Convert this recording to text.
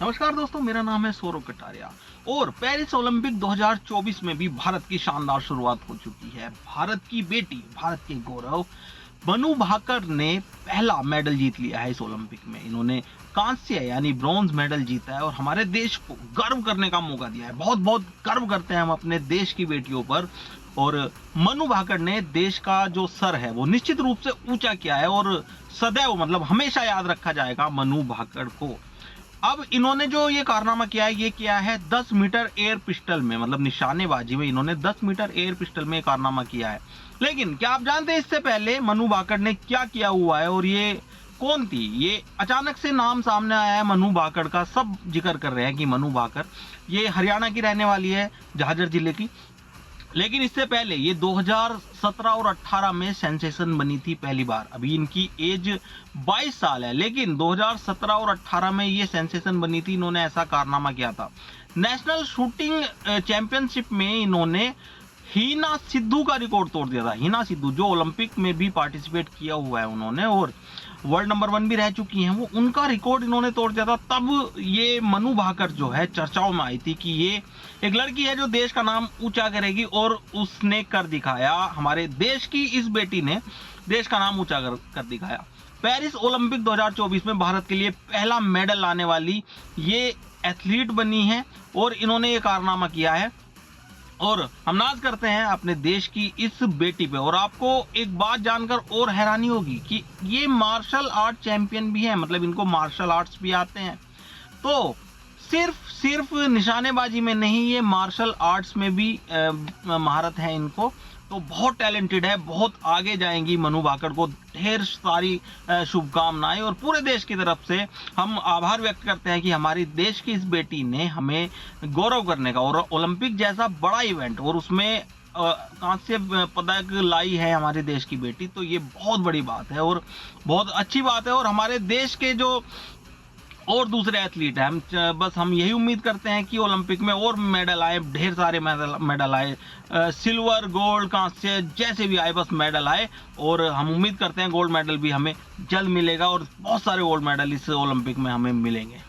नमस्कार दोस्तों, मेरा नाम है सौरभ कटारिया और पेरिस ओलंपिक 2024 में भी भारत की शानदार शुरुआत हो चुकी है। भारत की बेटी, भारत के गौरव मनु भाकर ने पहला मेडल जीत लिया है इस ओलंपिक में। इन्होंने कांस्य यानी ब्रॉन्ज मेडल जीता है और हमारे देश को गर्व करने का मौका दिया है। बहुत बहुत गर्व करते हैं हम अपने देश की बेटियों पर। और मनु भाकर ने देश का जो सर है वो निश्चित रूप से ऊंचा किया है और सदैव मतलब हमेशा याद रखा जाएगा मनु भाकर को। अब इन्होंने जो ये कारनामा किया है, ये किया है 10 मीटर एयर पिस्टल में, मतलब निशानेबाजी में इन्होंने 10 मीटर एयर पिस्टल में कारनामा किया है। लेकिन क्या आप जानते हैं इससे पहले मनु भाकर ने क्या किया हुआ है और ये कौन थी? ये अचानक से नाम सामने आया है मनु भाकर का, सब जिक्र कर रहे हैं कि मनु भाकर ये हरियाणा की रहने वाली है, झाज्जर जिले की। लेकिन इससे पहले ये 2017 और 18 में सेंसेशन बनी थी पहली बार। अभी इनकी एज 22 साल है, लेकिन 2017 और 18 में ये सेंसेशन बनी थी। इन्होंने ऐसा कारनामा किया था। नेशनल शूटिंग चैंपियनशिप में इन्होंने हीना सिद्धू का रिकॉर्ड तोड़ दिया था। हीना सिद्धू जो ओलंपिक में भी पार्टिसिपेट किया हुआ है उन्होंने और वर्ल्ड नंबर 1 भी रह चुकी हैं, वो उनका रिकॉर्ड इन्होंने तोड़ दिया था। तब ये मनु भाकर जो है चर्चाओं में आई थी कि ये एक लड़की है जो देश का नाम ऊंचा करेगी और उसने कर दिखाया। हमारे देश की इस बेटी ने देश का नाम ऊंचा कर दिखाया। पेरिस ओलंपिक 2024 में भारत के लिए पहला मेडल लाने वाली ये एथलीट बनी है और इन्होंने ये कारनामा किया है और हम नाज करते हैं अपने देश की इस बेटी पे। और आपको एक बात जानकर और हैरानी होगी कि ये मार्शल आर्ट चैंपियन भी है, मतलब इनको मार्शल आर्ट्स भी आते हैं। तो सिर्फ निशानेबाजी में नहीं, ये मार्शल आर्ट्स में भी महारत है इनको। तो बहुत टैलेंटेड है, बहुत आगे जाएंगी मनु भाकर को ढेर सारी शुभकामनाएं। और पूरे देश की तरफ से हम आभार व्यक्त करते हैं कि हमारी देश की इस बेटी ने हमें गौरव करने का और ओलंपिक जैसा बड़ा इवेंट और उसमें कांस्य पदक लाई है हमारे देश की बेटी। तो ये बहुत बड़ी बात है और बहुत अच्छी बात है। और हमारे देश के जो और दूसरे एथलीट हैं, बस हम यही उम्मीद करते हैं कि ओलंपिक में और मेडल आए, ढेर सारे मेडल आए, सिल्वर, गोल्ड, कांस्य जैसे भी आए, बस मेडल आए। और हम उम्मीद करते हैं गोल्ड मेडल भी हमें जल्द मिलेगा और बहुत सारे गोल्ड मेडल इस ओलंपिक में हमें मिलेंगे।